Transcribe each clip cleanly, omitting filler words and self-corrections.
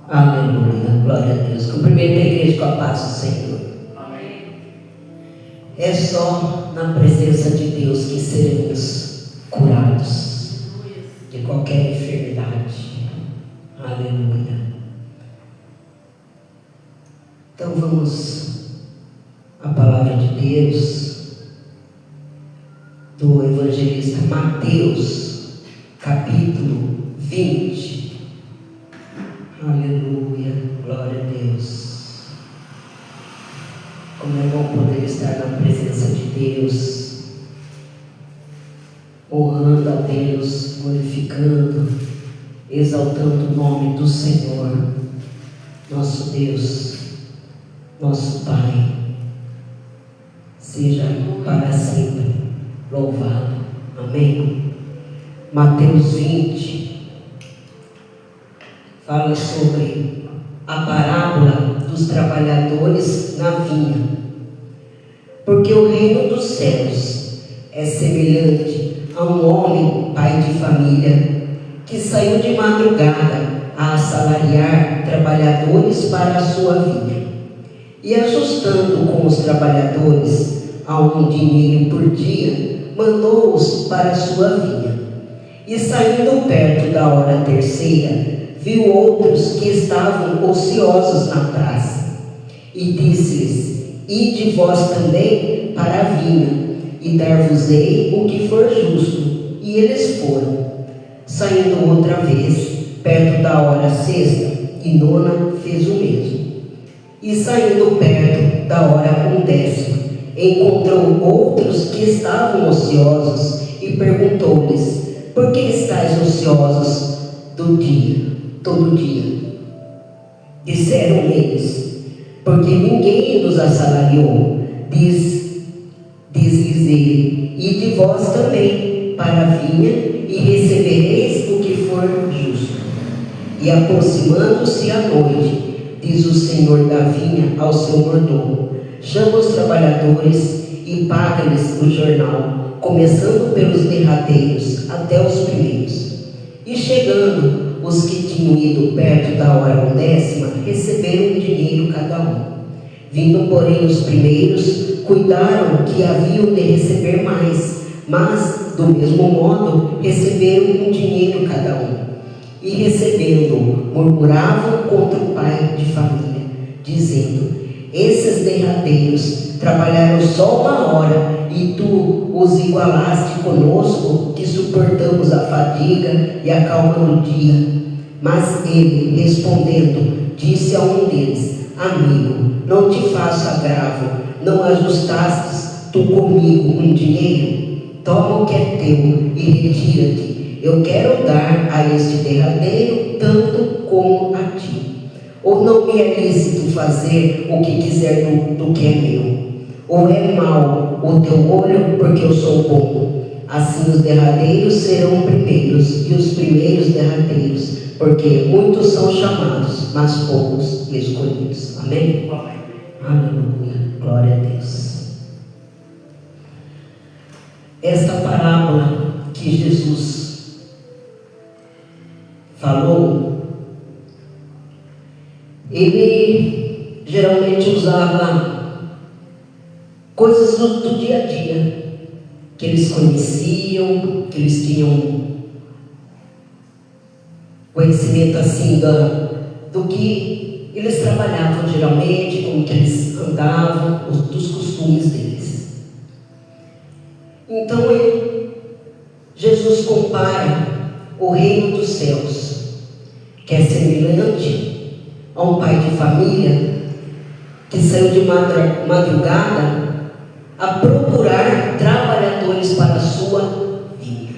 Aleluia, glória a Deus. Cumprimento a igreja com a paz do Senhor. Amém. É só na presença de Deus que seremos curados de qualquer enfermidade. Aleluia. Então vamos à palavra de Deus do evangelista Mateus, capítulo 20. Aleluia, glória a Deus. Como é bom poder estar na presença de Deus, honrando a Deus, glorificando, exaltando o nome do Senhor, nosso Deus, nosso Pai. Seja para sempre louvado. Amém. Mateus 20 fala sobre a parábola dos trabalhadores na vinha. Porque o reino dos céus é semelhante a um homem, pai de família, que saiu de madrugada a assalariar trabalhadores para a sua vinha. E ajustando com os trabalhadores a um dinheiro por dia, mandou-os para a sua vinha. E saindo perto da hora terceira, viu outros que estavam ociosos na praça, e disse-lhes: Ide vós também para a vinha, e dar-vos-ei o que for justo. E eles foram. Saindo outra vez, perto da hora sexta e nona, fez o mesmo. E saindo perto da hora 11ª, encontrou outros que estavam ociosos, e perguntou-lhes: Por que estáis ociosos todo dia? Disseram eles: Porque ninguém nos assalariou. Diz-lhes ele: Ide vós também para a vinha, e recebereis o que for justo. E aproximando-se a noite, diz o senhor da vinha ao seu mordomo: Chama os trabalhadores e paga-lhes o jornal, começando pelos derradeiros até os primeiros. E chegando os que tinham ido perto da hora 11ª, receberam um dinheiro cada um. Vindo, porém, os primeiros, cuidaram que haviam de receber mais, mas, do mesmo modo, receberam um dinheiro cada um. E recebendo, murmuravam contra o pai de família, dizendo: Esses derradeiros trabalharam só 1 hora, e tu os igualaste conosco, que suportamos a fadiga e a calma do dia. Mas ele, respondendo, disse a um deles: Amigo, não te faço agravo, não ajustastes tu comigo um dinheiro? Toma o que é teu e retira-te. Eu quero dar a este derradeiro tanto como a ti. Ou não me é lícito fazer o que quiser do que é meu? Ou é mau o teu olho porque eu sou bom? Assim os derradeiros serão primeiros, e os primeiros derradeiros, porque muitos são chamados, mas poucos escolhidos. Amém? Aleluia, glória a Deus. Esta parábola que Jesus falou, ele geralmente usava coisas do dia a dia, que eles conheciam, que eles tinham conhecimento assim do que eles trabalhavam geralmente, como que eles andavam, dos costumes deles. Então Jesus compara o reino dos céus, que é semelhante a um pai de família que saiu de madrugada a procurar trabalhadores para a sua vinha.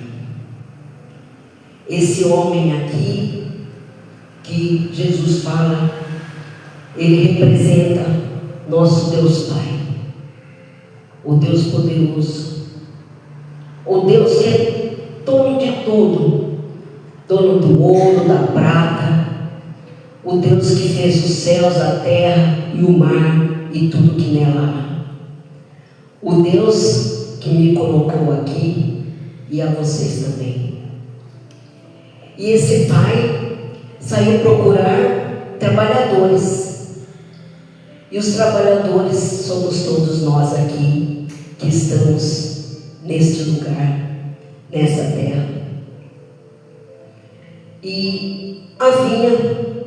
Esse homem aqui que Jesus fala, ele representa nosso Deus Pai, o Deus poderoso, o Deus que é dono de tudo, dono do ouro, da prata, o Deus que fez os céus, a terra e o mar e tudo que nela há. O Deus que me colocou aqui e a vocês também. E esse pai saiu procurar trabalhadores. E os trabalhadores somos todos nós aqui que estamos neste lugar, nessa terra. E a vinha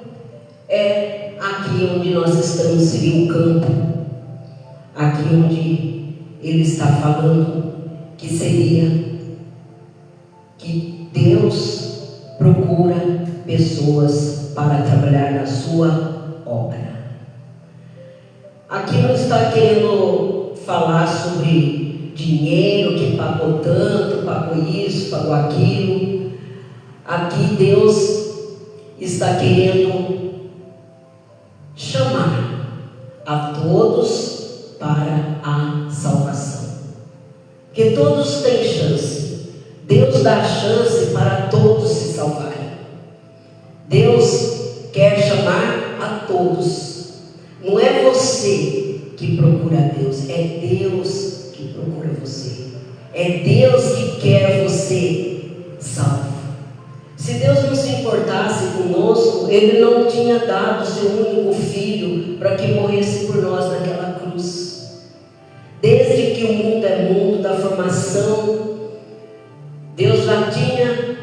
é aqui onde nós estamos, seria um campo, aqui onde ele está falando que seria que Deus procura pessoas para trabalhar na sua obra. Aqui não está querendo falar sobre dinheiro, que pagou tanto, pagou isso, pagou aquilo. Aqui Deus está querendo chamar a todos para a salvação. Porque todos têm chance. Deus dá chance para todos se salvarem. Deus quer chamar a todos. Não é você que procura Deus, é Deus que procura você. É Deus que quer você salvo. Se Deus não se importasse conosco, Ele não tinha dado seu único filho para que morresse por nós naquela cruz. Desde que o mundo é mundo, da formação, Deus já tinha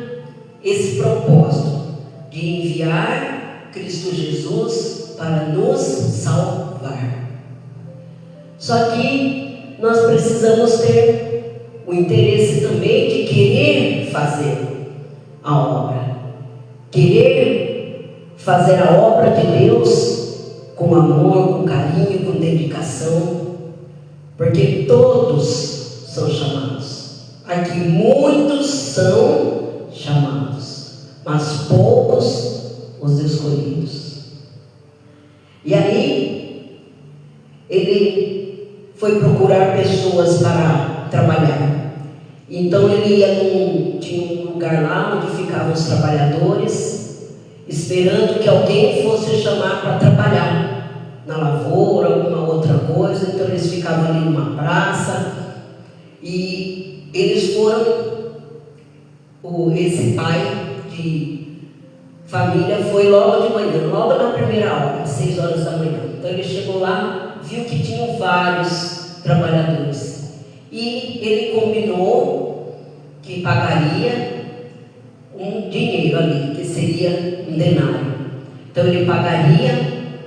esse propósito de enviar Cristo Jesus para nos salvar. Só que nós precisamos ter o interesse também de querer fazer a obra, querer fazer a obra de Deus com amor, com carinho, com dedicação, porque todos são chamados. Aqui muitos são chamados, mas poucos os escolhidos. E aí ele foi procurar pessoas para trabalhar. Então ele tinha um lugar lá onde ficavam os trabalhadores, esperando que alguém fosse chamar para trabalhar na lavoura, alguma outra coisa. Então eles ficavam ali numa praça e eles foram. Esse pai de família foi logo de manhã, logo na primeira hora, às 6 horas da manhã. Então ele chegou lá, viu que tinham vários trabalhadores e ele combinou que pagaria um dinheiro ali, que seria um denário. Então ele pagaria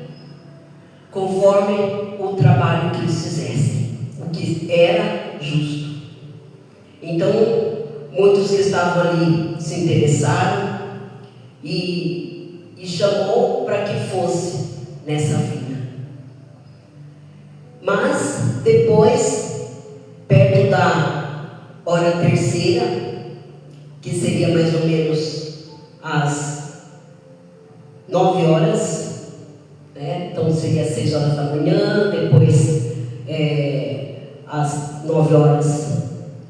conforme o trabalho que eles fizessem, o que era justo. Então muitos que estavam ali se interessaram e chamou para que fosse nessa vinha. Mas depois, perto da hora terceira, que seria mais ou menos às 9 horas, né? Então seria às 6 horas da manhã, depois às 9 horas,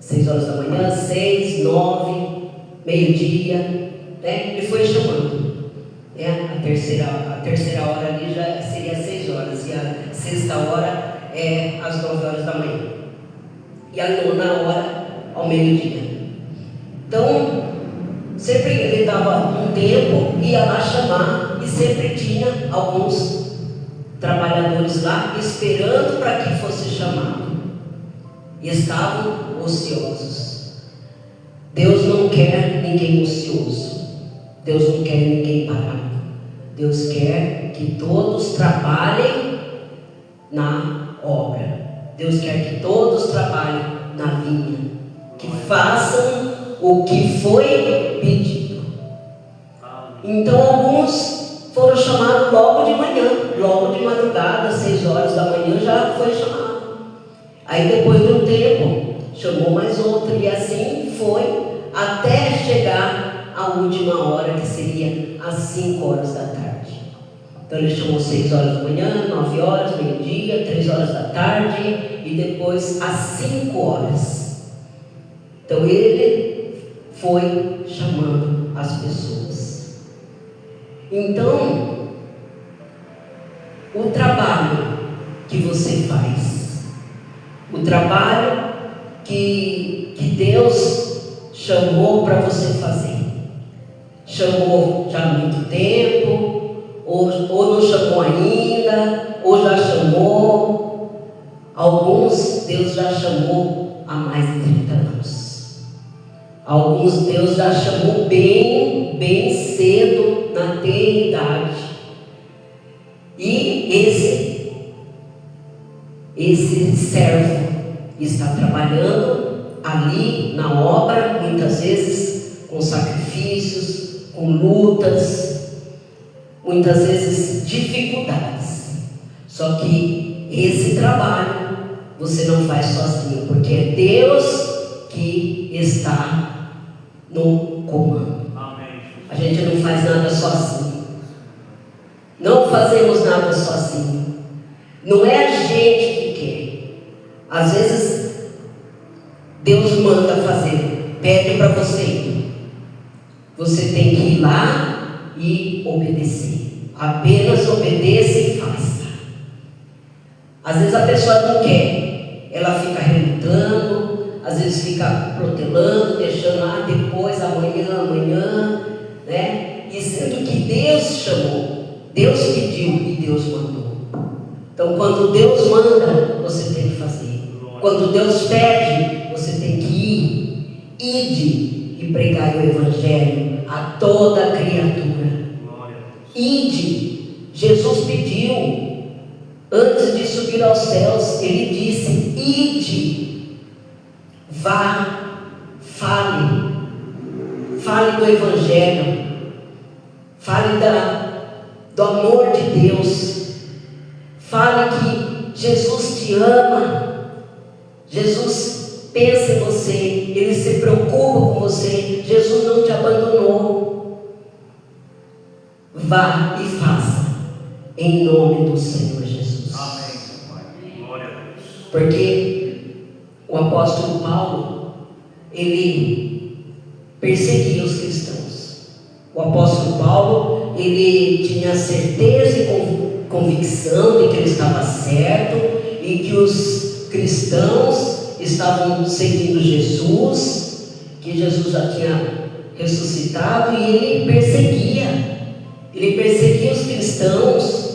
6 horas da manhã, 6, 9, meio-dia, né? Ele foi chamando, né? A terceira hora ali já seria às 6 horas, e a sexta hora é às 9 horas da manhã, e a nona hora ao meio-dia. Então, sempre ele dava um tempo, ia lá chamar, e sempre tinha alguns trabalhadores lá esperando para que fosse chamado, e estavam ociosos. Deus não quer ninguém ocioso. Deus não quer ninguém parado. Deus quer que todos trabalhem na obra. Deus quer que todos trabalhem na vinha, que façam o que foi pedido. Então alguns foram chamados logo de manhã, logo de madrugada, 6 horas da manhã já foi chamado. Aí depois de um tempo chamou mais outro, e assim foi até chegar a última hora, que seria às 5 horas da tarde. Então ele chamou 6 horas da manhã, 9 horas, meio-dia, 3 horas da tarde e depois às 5 horas. Então ele foi chamando as pessoas. Então, o trabalho que você faz, o trabalho que Deus chamou para você fazer, chamou já há muito tempo, ou não chamou ainda, ou já chamou. Alguns Deus já chamou há mais de 30 anos. Alguns Deus já chamou bem cedo, na tenra idade. E esse servo está trabalhando ali na obra, muitas vezes com sacrifícios, com lutas, muitas vezes dificuldades. Só que esse trabalho você não faz sozinho, porque é Deus que está no comando. Amém. A gente não faz nada sozinho. Não fazemos nada sozinho. Não é a gente que quer. Às vezes Deus manda fazer, pede para você ir. Você tem que ir lá e obedecer. Apenas obedeça e faça. Às vezes a pessoa não quer, ela fica relutando, às vezes fica protelando, deixando depois, amanhã, né? E sendo que Deus chamou, Deus pediu e Deus mandou. Então, quando Deus manda, você tem que fazer. Quando Deus pede, você tem que ir. Ide e pregai o Evangelho a toda criatura. Ide. Jesus pediu. Antes de subir aos céus, Ele disse: ide. Vá. Fale. Fale do Evangelho. Fale do amor de Deus. Fale que Jesus te ama. Jesus pensa em você. Ele se preocupa com você. Jesus não te abandonou. Vá e faça em nome do Senhor Jesus. Amém. Glória a Deus. Porque o apóstolo Paulo, ele perseguia os cristãos. O apóstolo Paulo, ele tinha certeza e convicção de que ele estava certo e que os cristãos estavam seguindo Jesus, que Jesus já tinha ressuscitado, e ele perseguia os cristãos,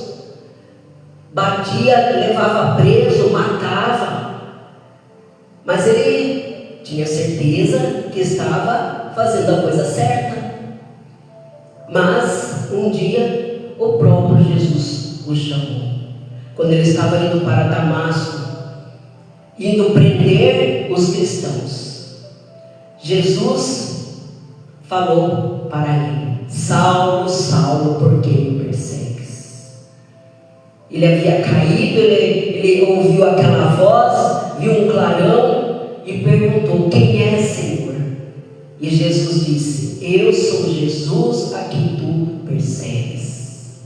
batia, levava preso, matava, mas ele tinha certeza que estava fazendo a coisa certa. Mas um dia o próprio Jesus o chamou. Quando ele estava indo para Damasco, indo prender os cristãos, Jesus falou para ele: Saulo, Saulo, por que me persegues? Ele havia caído, ele ouviu aquela voz, viu um clarão e perguntou: quem é, Senhor? E Jesus disse: eu sou Jesus a quem tu persegues.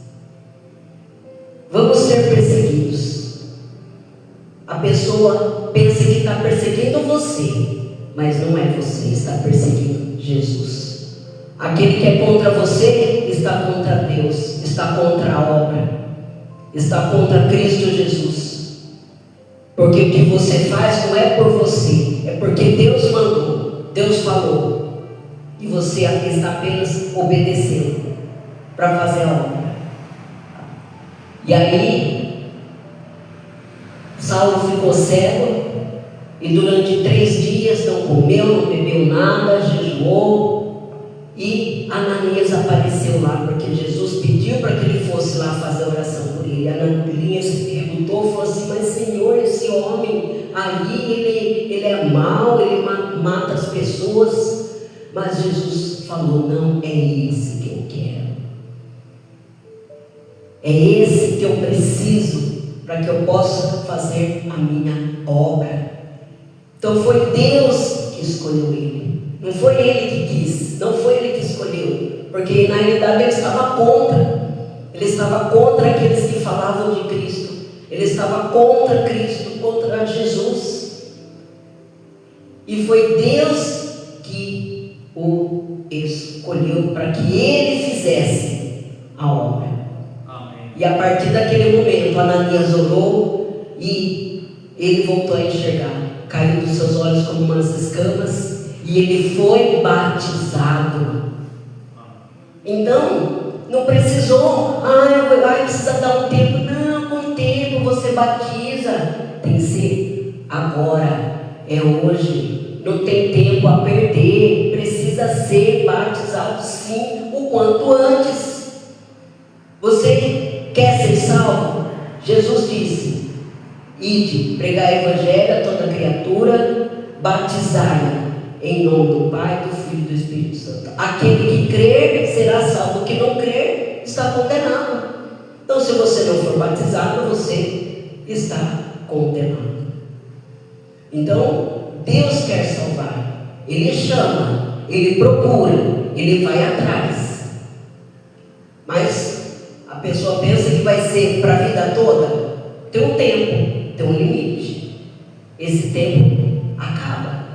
Vamos ser perseguidos. A pessoa pensa que está perseguindo você, mas não é você, está perseguindo Jesus. Aquele que é contra você está contra Deus, está contra a obra, está contra Cristo Jesus. Porque o que você faz não é por você, é porque Deus mandou, Deus falou, e você está apenas obedecendo para fazer a obra. E aí Saulo ficou cego e durante 3 dias não comeu, não bebeu nada, jejuou, e Ananias apareceu lá, porque Jesus pediu para que ele fosse lá fazer oração por ele. Ananias se rebutou e falou assim: mas Senhor, esse homem aí, ele é mau, ele mata as pessoas. Mas Jesus falou: não, é esse que eu quero, é esse que eu preciso para que eu possa fazer a minha obra. Então foi Deus que escolheu ele, não foi ele que quis, não foi ele que escolheu, porque na realidade ele estava contra aqueles que falavam de Cristo, ele estava contra Cristo, contra Jesus, e foi Deus que o escolheu para que ele fizesse a obra. Amém. E a partir daquele momento Ananias orou e ele voltou a enxergar, caiu dos seus olhos como umas escamas, e ele foi batizado. Então Não precisou, precisa dar um tempo. Não, com o tempo você batiza. Tem que ser agora, é hoje. Não tem tempo a perder. Precisa ser batizado sim, o quanto antes. Você quer ser salvo? Jesus disse: ide, pregai o evangelho a toda criatura, batizai-a em nome do Pai, do Filho e do Espírito Santo. Aquele que crer será salvo, o que não crer está condenado. Então, se você não for batizado, você está condenado. Então, Deus quer salvar. Ele chama, Ele procura, Ele vai atrás. Mas a pessoa pensa que vai ser para a vida toda. Tem um tempo, tem um limite. Esse tempo acaba.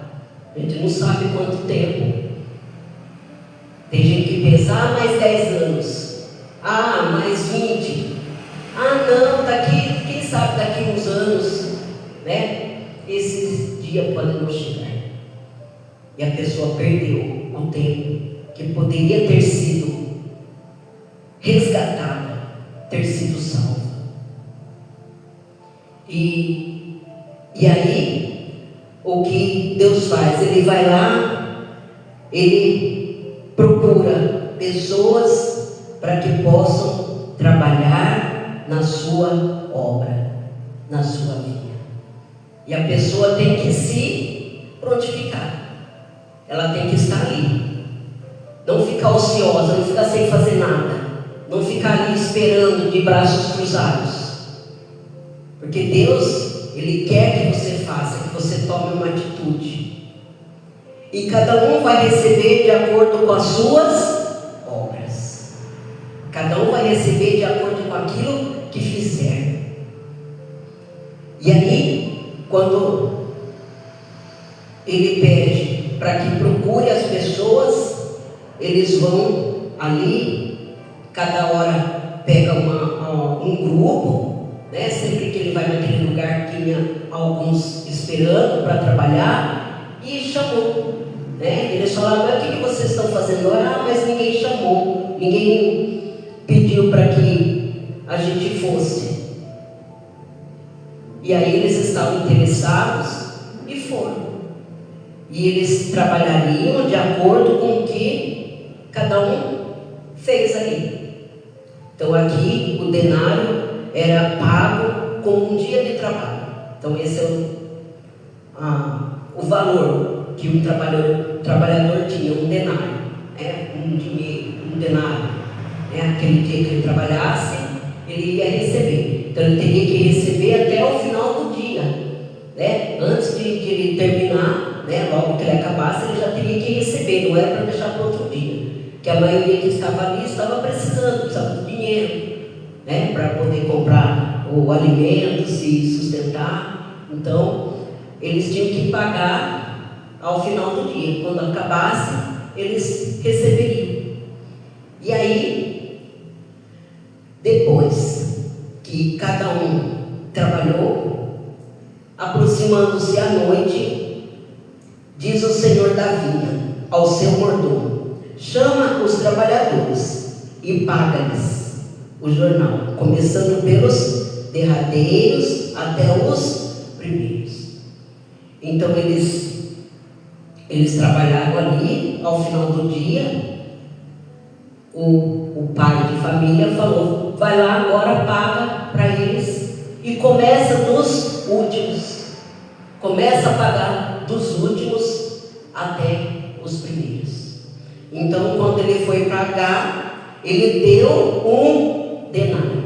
A gente não sabe quanto tempo. Tem gente que pensa, mais 10 anos. Mais 20. Não, daqui, quem sabe daqui uns anos, né? Esses dias podem não chegar. E a pessoa perdeu o tempo que poderia ter sido resgatada, ter sido salva. E aí, o que Deus faz? Ele vai lá, Ele procura pessoas para que possam trabalhar na sua obra, na sua vida. E a pessoa tem que se prontificar. Ela tem que estar ali. Não ficar ociosa, não ficar sem fazer nada. Não ficar ali esperando de braços cruzados. Porque Deus, Ele quer que você faça, que você tome uma atitude. E cada um vai receber de acordo com as suas obras. Cada um vai receber de acordo com aquilo que fizer. E aí, quando Ele pede para que procure as pessoas, eles vão ali, cada hora pega um grupo, né? Sempre que ele vai naquele lugar, tinha alguns esperando para trabalhar, e chamou, né? Eles falaram, mas o que vocês estão fazendo? Mas ninguém chamou, ninguém pediu para que a gente fosse. E aí eles estavam interessados e foram. E eles trabalhariam de acordo com o que cada um fez ali. Então aqui o denário era pago com um dia de trabalho. Então esse é o valor que um trabalhador tinha, um denário, um dinheiro, um denário. Aquele dia que ele trabalhasse, ele ia receber. Então ele teria que receber até o final do dia, né? Antes de ele terminar, né? Logo que ele acabasse, ele já teria que receber, não era para deixar para outro dia. Que a maioria que estava ali estava precisava de dinheiro, né? Para poder comprar o alimento, se sustentar. Então, eles tinham que pagar ao final do dia. Quando acabasse, eles receberiam. E aí, depois que cada um trabalhou, aproximando-se à noite, diz o Senhor da vinha ao seu mordomo: chama os trabalhadores e paga-lhes o jornal, começando pelos derradeiros até os primeiros. Então eles trabalharam ali. Ao final do dia, o pai de família falou: vai lá agora, paga para eles, e começa dos últimos, começa a pagar dos últimos até os primeiros. Então, quando ele foi pagar, ele deu um denário.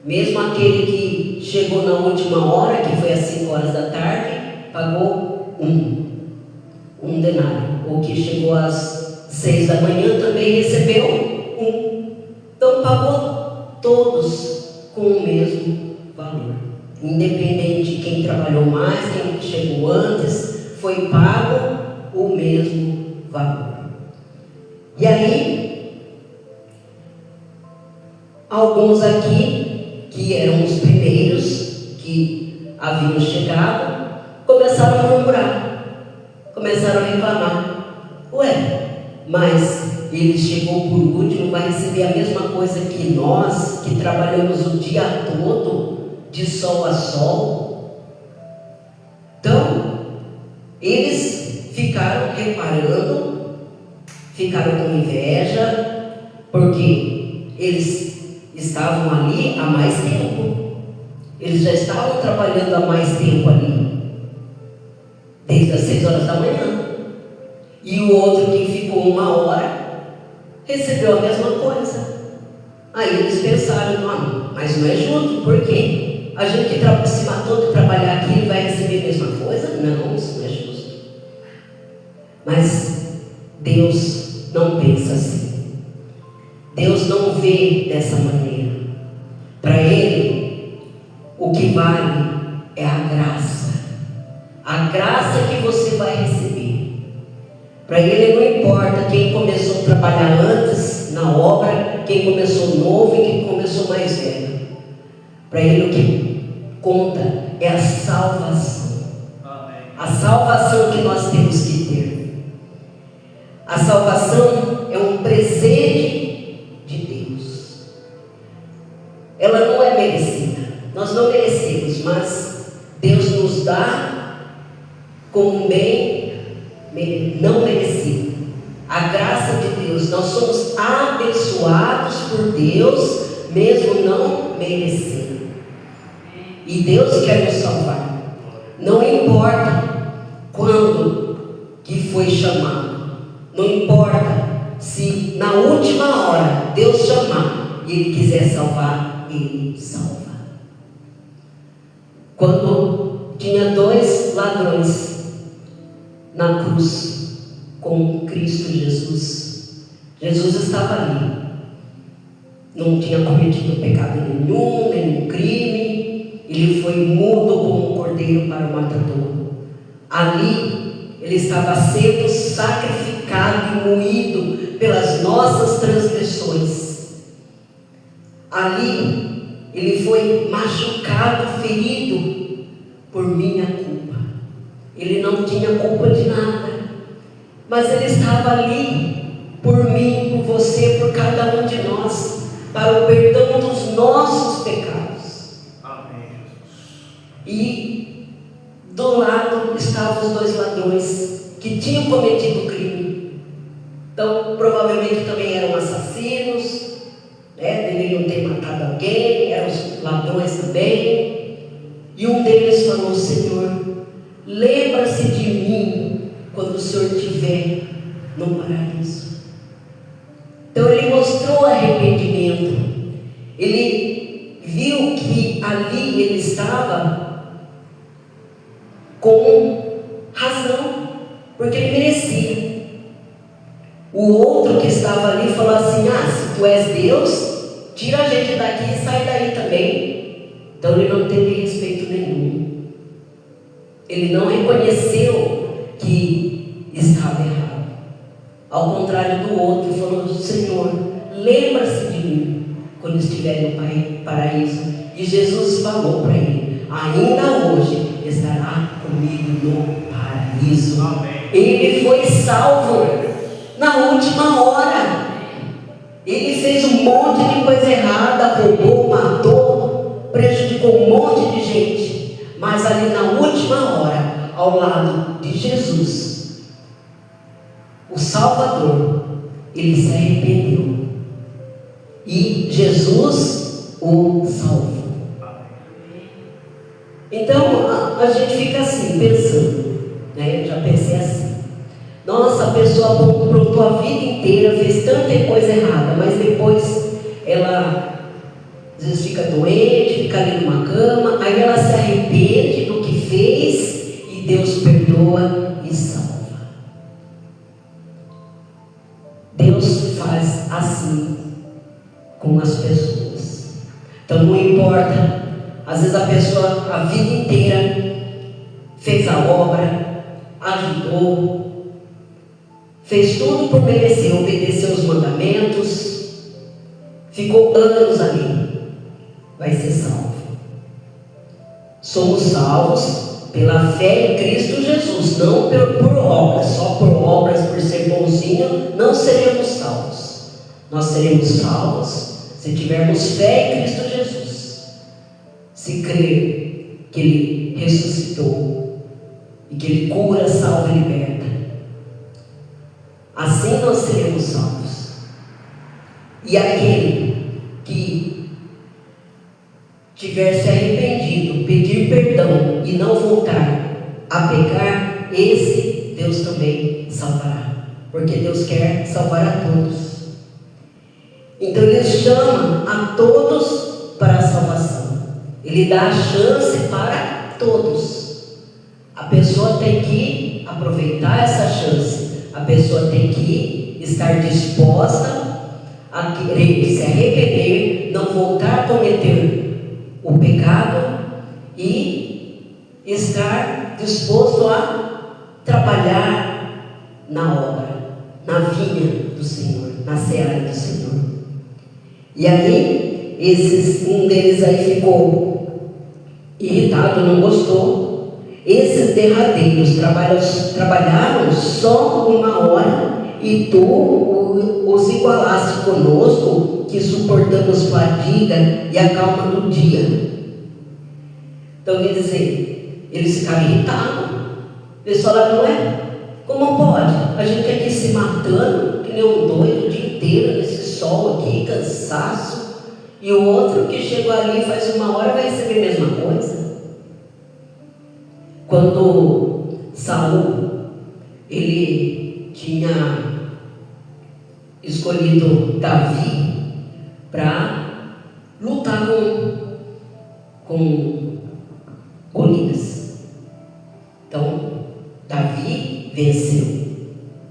Mesmo aquele que chegou na última hora, que foi às 5 horas da tarde, pagou um denário. O que chegou às 6 da manhã também recebeu um. Então pagou todos com o mesmo valor. Independente de quem trabalhou mais, quem chegou antes, foi pago o mesmo valor. E aí, alguns aqui, que eram os primeiros que haviam chegado, começaram a murmurar, começaram a reclamar. Mas ele chegou por último, não vai receber a mesma coisa que nós, que trabalhamos o dia todo, de sol a sol? Então, eles ficaram reparando, ficaram com inveja, porque eles estavam ali há mais tempo. Eles já estavam trabalhando há mais tempo ali, desde as 6 horas da manhã. E o outro que ficou 1 hora recebeu a mesma coisa. Aí eles pensaram, não, mas não é justo, por quê? A gente que se matou de trabalhar aqui vai receber a mesma coisa? Não, isso não é justo. Mas Deus não pensa assim. Deus não vê dessa maneira. Para Ele, o que vale é a graça. A graça que você vai receber. Para Ele não importa quem começou a trabalhar antes na obra, quem começou novo e quem começou mais velho. Para Ele o que conta é a salvação. Amém. A salvação que nós temos que ter. A salvação é um presente de Deus. Ela não é merecida. Nós não merecemos, mas Deus nos dá como um bem não merecido. A graça de Deus, nós somos abençoados por Deus, mesmo não merecendo. E Deus quer nos salvar. Não importa quando que foi chamado. Não importa se na última hora Deus chamar e Ele quiser salvar, Ele salva. Quando tinha 2 ladrões na cruz com Cristo Jesus, Jesus estava ali, não tinha cometido pecado nenhum, nenhum crime, ele foi mudo como um cordeiro para o matadouro. Ali ele estava sendo sacrificado e moído pelas nossas transgressões. Ali ele foi machucado, ferido por minha culpa. Ele não tinha culpa de nada, mas Ele estava ali por mim, por você, por cada um de nós, para o perdão dos nossos pecados. Amém. E do lado estavam os 2 ladrões que tinham cometido o crime. Então provavelmente também eram assassinos, deveriam ter matado alguém, eram os ladrões também. E um deles falou: Senhor, lembra-se de mim quando o Senhor estiver no paraíso. Então ele mostrou arrependimento. Ele viu que ali ele estava com razão, porque ele merecia. O outro que estava ali falou assim: se tu és Deus, tira a gente daqui e sai daí também. Então ele não teve respeito nenhum. Ele não reconheceu que estava errado. Ao contrário do outro, falou: Senhor, lembra-se de mim quando estiver no paraíso. E Jesus falou para ele: ainda hoje estará comigo no paraíso. Amém. Ele foi salvo na última hora. Ele fez um monte de coisa errada, roubou, matou, prejudicou um monte de gente. Mas ali na última hora, ao lado de Jesus, o Salvador, ele se arrependeu. E Jesus o salvou. Então a gente fica assim, pensando, né? Eu já pensei assim: nossa, a pessoa aprontou a vida inteira, fez tanta coisa errada, mas depois ela às vezes fica doente, fica ali numa cama, aí ela se arrepende do que fez e Deus perdoa e salva. Deus faz assim com as pessoas. Então não importa, às vezes a pessoa a vida inteira fez a obra, ajudou, fez tudo por merecer, obedeceu os mandamentos, ficou anos ali, vai ser salvo. Somos salvos pela fé em Cristo Jesus, não por obras. Só por obras, por ser bonzinho, não seremos salvos. nós seremos salvos se tivermos fé em Cristo Jesus, se crer que Ele ressuscitou e que Ele cura, salva e liberta. Assim nós seremos salvos. E aquele que tiver se arrependido, pedir perdão e não voltar a pecar, esse Deus também salvará, porque Deus quer salvar a todos. Então Ele chama a todos para a salvação. Ele dá a chance para todos. A pessoa tem que aproveitar essa chance. A pessoa tem que estar disposta a querer se arrepender, não voltar a cometer o pecado e estar disposto a trabalhar na obra, na vinha do Senhor, na seara do Senhor. E aí, um deles aí ficou irritado, não gostou. Esses derradeiros trabalharam só 1 hora e tu os igualaste conosco, que suportamos fadiga e a calma do dia. Então, quer dizer, eles ficaram irritados. Eles falaram, não é? Como pode? A gente aqui se matando, que nem um doido o dia inteiro, nesse sol aqui, cansaço, e o outro que chegou ali faz 1 hora vai receber a mesma coisa. Quando Saul, ele tinha escolhido Davi para lutar com Golias. Então, Davi venceu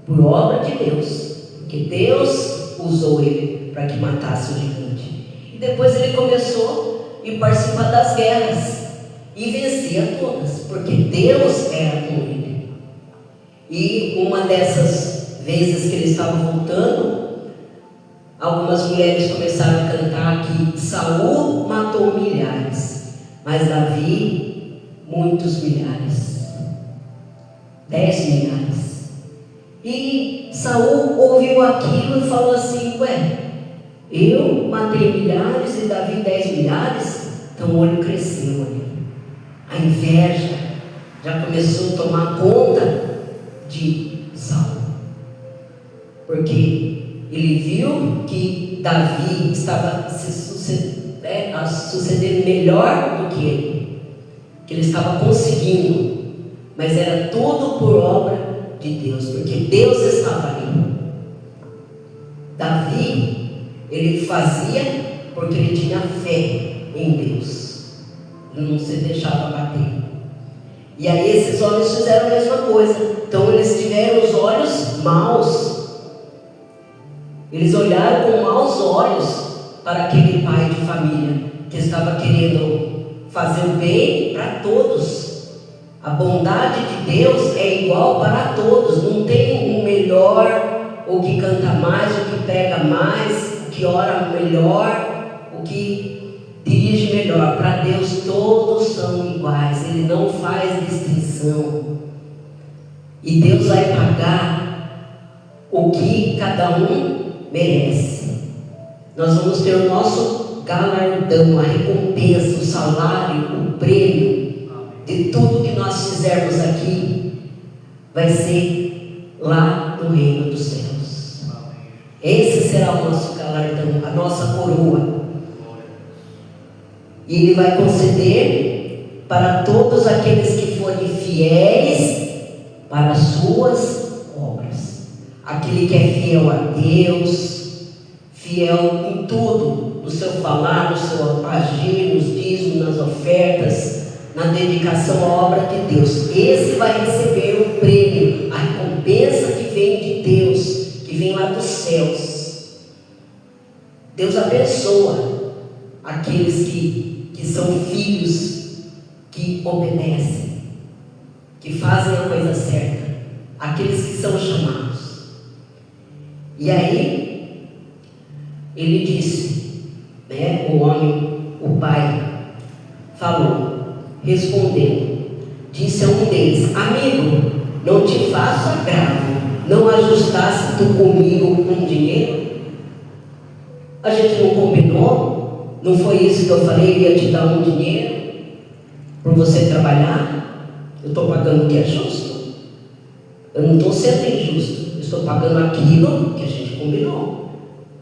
por obra de Deus, porque Deus usou ele para que matasse o gigante. E depois ele começou a participar das guerras e vencia todas, porque Deus era com ele. E uma dessas vezes que ele estava voltando, algumas mulheres começaram a cantar que Saul matou milhares, mas Davi muitos milhares, 10 milhares. E Saul ouviu aquilo e falou assim, ué, eu matei milhares e Davi 10 milhares? Então o olho cresceu ali. A inveja já começou a tomar conta de Saul, porque ele viu que Davi estava sucedendo melhor do que ele estava conseguindo, mas era tudo por obra de Deus, porque Deus estava ali. Davi, ele fazia porque ele tinha fé em Deus, ele não se deixava bater. E aí esses homens fizeram a mesma coisa. Então eles tiveram os olhos maus, eles olharam com maus olhos para aquele pai de família que estava querendo fazer o bem para todos. A bondade de Deus é igual para todos, não tem um melhor, o que canta mais, o que prega mais, o que ora melhor, o que dirige melhor. Para Deus todos são iguais, Ele não faz distinção. E Deus vai pagar o que cada um merece. Nós vamos ter o nosso galardão, a recompensa, o salário, o prêmio de tudo que nós fizermos aqui, vai ser lá no reino dos céus. Esse será o nosso galardão, a nossa coroa. E Ele vai conceder para todos aqueles que forem fiéis para as suas obras. Aquele que é fiel a Deus, fiel em tudo, no seu falar, no seu agir, nos dízimos, nas ofertas, na dedicação à obra de Deus, esse vai receber o prêmio, a recompensa que vem de Deus, que vem lá dos céus. Deus abençoa aqueles que são filhos, que obedecem, que fazem a coisa certa, aqueles que são chamados. E aí ele disse, né, o homem, o pai falou, respondeu, disse a um deles, amigo, não te faço agravo, não ajustasse tu comigo com dinheiro? A gente não combinou? Não foi isso que eu falei, ia te dar um dinheiro por você trabalhar? Eu estou pagando o que é justo. Eu não estou sendo injusto. Eu estou pagando aquilo que a gente combinou.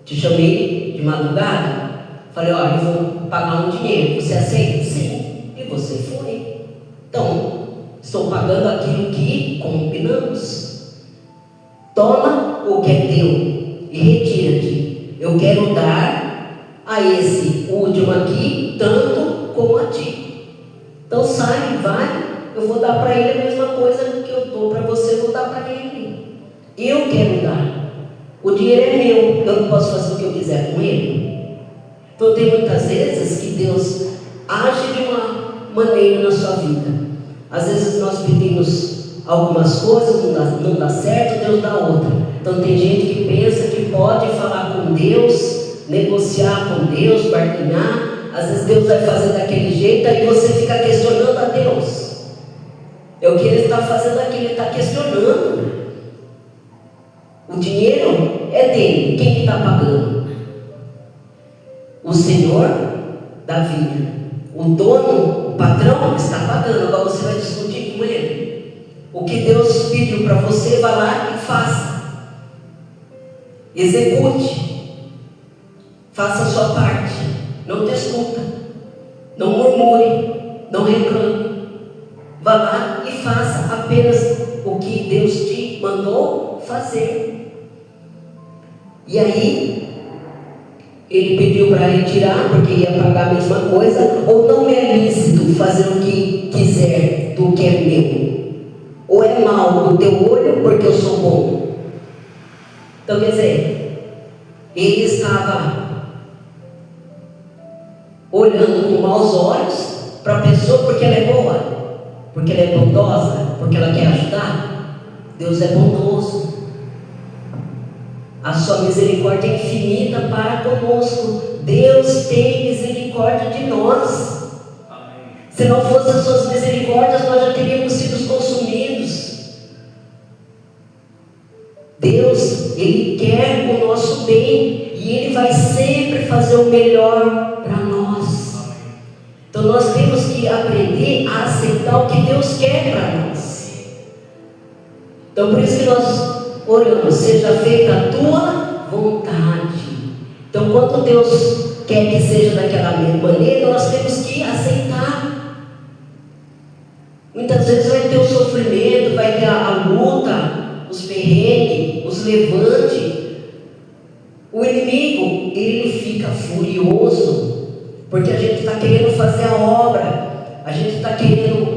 Te chamei de madrugada. Falei, olha, eu vou pagar um dinheiro. Você aceita? Sim. E você foi. Então, estou pagando aquilo que combinamos. Toma o que é teu e retira-te. Eu quero dar a esse último aqui tanto como a ti. Então sai, vai. Eu vou dar para ele a mesma coisa que eu dou para você, eu vou dar para ele. Eu quero dar. O dinheiro é meu, eu não posso fazer o que eu quiser com ele. Então tem muitas vezes que Deus age de uma maneira na sua vida. Às vezes nós pedimos algumas coisas, não dá certo, Deus dá outra. Então tem gente que pensa que pode falar com Deus, negociar com Deus, barganhar. Às vezes Deus vai fazer daquele jeito, aí você fica questionando a Deus. É o que Ele está fazendo aqui, Ele está questionando. O dinheiro é dele, quem que está pagando? O Senhor da vinha. O dono, o patrão está pagando, agora você vai discutir com ele. O que Deus pediu para você, vá lá e faça. Execute. Faça a sua parte. Não discuta. Não murmure. Não reclame. Vá lá e faça apenas o que Deus te mandou fazer. E aí, ele pediu para retirar, porque ia pagar a mesma coisa. Ou não é lícito fazer o que quiser do que é meu? Ou é mal no teu olho porque eu sou bom? Então quer dizer, ele estava olhando com maus olhos para a pessoa porque ela é boa, porque ela é bondosa, porque ela quer ajudar. Deus é bondoso. A sua misericórdia é infinita para conosco. Deus tem misericórdia de nós. Se não fossem as suas misericórdias, nós já teríamos sido consumidos. Deus, Ele quer o nosso bem e Ele vai sempre fazer o melhor para nós. Então nós temos que aprender a aceitar o que Deus quer para nós. Então por isso que nós oramos, seja feita a tua vontade. Então quando Deus quer que seja daquela mesma maneira, nós temos que aceitar. Muitas vezes vai ter o sofrimento, vai ter a luta, os perrengues, os levantes. O inimigo, ele fica furioso, porque a gente está querendo fazer a obra, a gente está querendo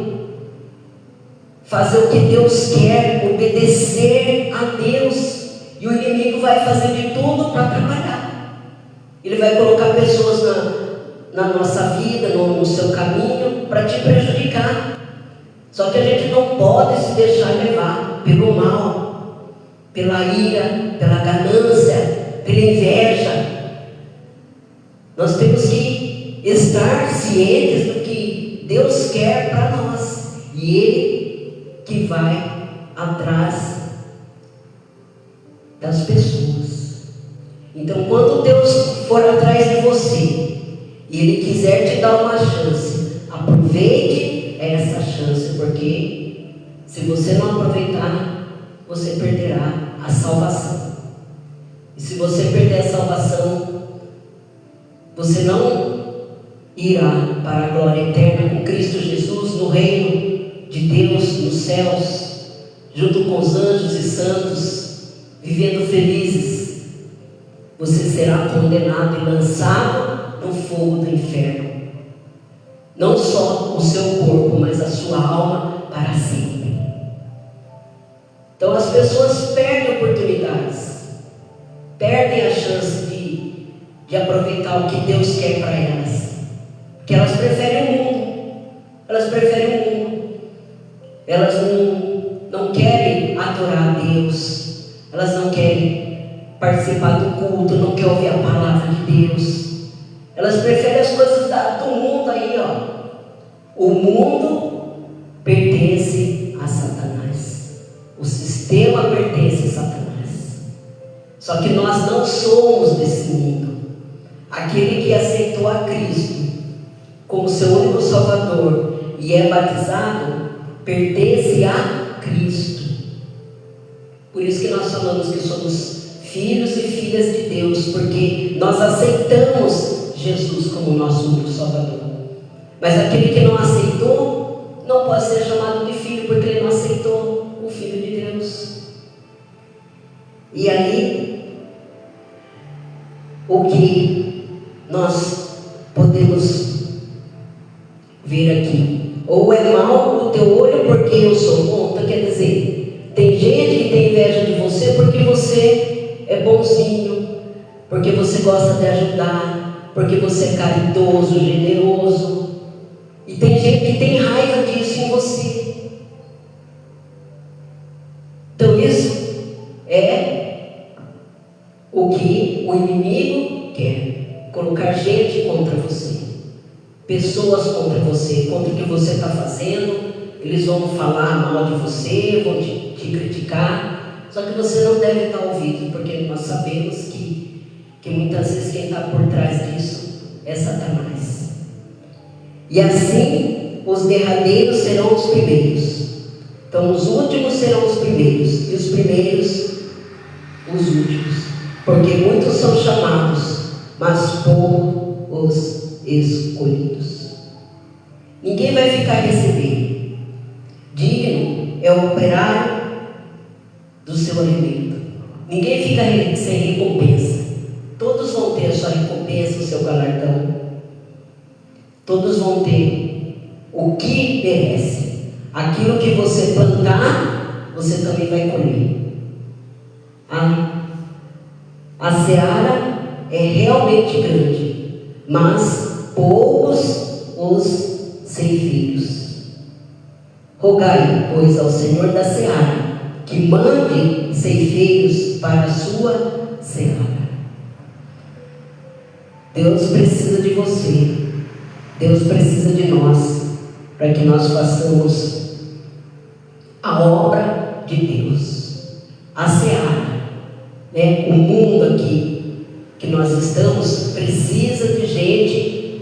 fazer o que Deus quer, obedecer a Deus, e o inimigo vai fazer de tudo para atrapalhar. Ele vai colocar pessoas na nossa vida, no seu caminho, para te prejudicar. Só que a gente não pode se deixar levar pelo mal, pela ira, pela ganância, pela inveja. Nós temos que estar cientes do que Deus quer para nós, e Ele que vai atrás das pessoas. Então quando Deus for atrás de você e Ele quiser te dar uma chance, aproveite essa chance, porque se você não aproveitar, você perderá a salvação. E se você perder a salvação, você não irá para a glória eterna com Cristo Jesus no reino de Deus nos céus, junto com os anjos e santos, vivendo felizes. Você será condenado e lançado no fogo do inferno. Não só o seu corpo, mas a sua alma para sempre. Então as pessoas perdem oportunidades, perdem a chance de aproveitar o que Deus quer para elas, porque elas preferem o mundo, elas não querem adorar a Deus, elas não querem participar do culto, não querem ouvir a palavra de Deus. Elas preferem as coisas do mundo aí, ó. O mundo pertence a Satanás. O sistema pertence a Satanás. Só que nós não somos desse mundo. aquele que aceitou a Cristo como seu único Salvador e é batizado, pertence a Cristo. Por isso que nós falamos que somos filhos e filhas de Deus, porque nós aceitamos Jesus como nosso único Salvador. Mas aquele que não aceitou, não pode ser chamado de filho, porque ele não aceitou o Filho de Deus. E aí, o que nós podemos ver aqui? Ou é mal o teu olho porque eu sou bom? Então quer dizer, tem gente que tem inveja de você porque você é bonzinho, porque você gosta de ajudar, porque você é caridoso, generoso. E tem gente que tem raiva disso em você. Então isso é o que o inimigo quer. Colocar gente contra você, pessoas contra você, contra o que você está fazendo. Eles vão falar mal de você, vão te criticar. Só que você não deve estar ouvindo, porque nós sabemos que muitas vezes quem está por trás disso é Satanás. E assim, os derradeiros serão os primeiros. Então, os últimos serão os primeiros, e os primeiros, os últimos. Porque muitos são chamados, mas poucos os escolhidos. Ninguém vai ficar recebendo. Digno é o operário do seu alimento. Ninguém fica sem recompensa. Todos vão ter a sua recompensa, o seu galardão. Todos vão ter o que merece. Aquilo que você plantar, você também vai colher. A seara é realmente grande, mas poucos os ceifeiros. Rogai, pois, ao Senhor da seara, que mande ceifeiros para a sua seara. Deus precisa de você. Deus precisa de nós, para que nós façamos a obra de Deus, a seara, né? O mundo aqui que nós estamos precisa de gente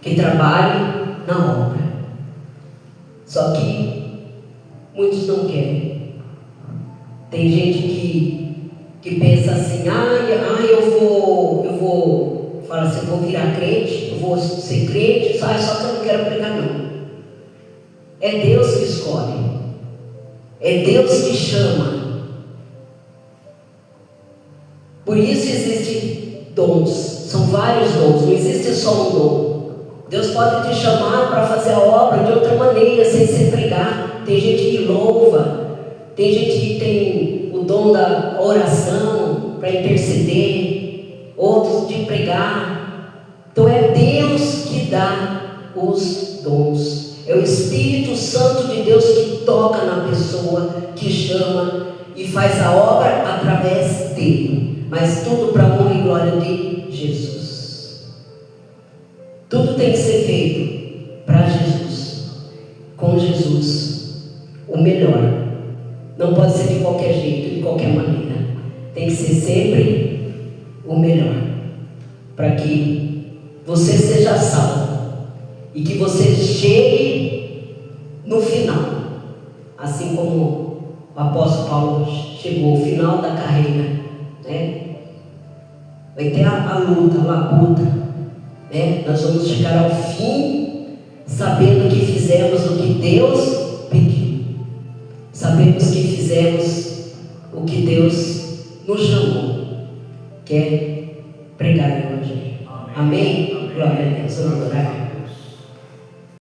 que trabalhe na obra. Só que muitos não querem. Tem gente que pensa assim: eu vou fala assim, vou virar crente, eu vou ser crente, só que eu não quero pregar não. É Deus que escolhe, é Deus que chama. Por isso existem dons, são vários dons, não existe só um dom. Deus pode te chamar para fazer a obra de outra maneira, sem ser pregar. Tem gente que louva, tem gente que tem o dom da oração para interceder, outros de pregar. Então é Deus que dá os dons. É o Espírito Santo de Deus que toca na pessoa, que chama e faz a obra através dele. Mas tudo para a honra e glória de Jesus. Tudo tem que ser feito para Jesus, com Jesus, o melhor. Não pode ser de qualquer jeito, de qualquer maneira. Tem que ser sempre o melhor, para que você seja salvo e que você chegue no final, assim como o apóstolo Paulo chegou ao final da carreira, né? Vai ter a luta, a labuta, né? Nós vamos chegar ao fim sabendo que fizemos o que Deus pediu, sabemos que fizemos o que Deus nos chamou, que é pregar o Evangelho. Amém? Glória a Deus. Vamos orar.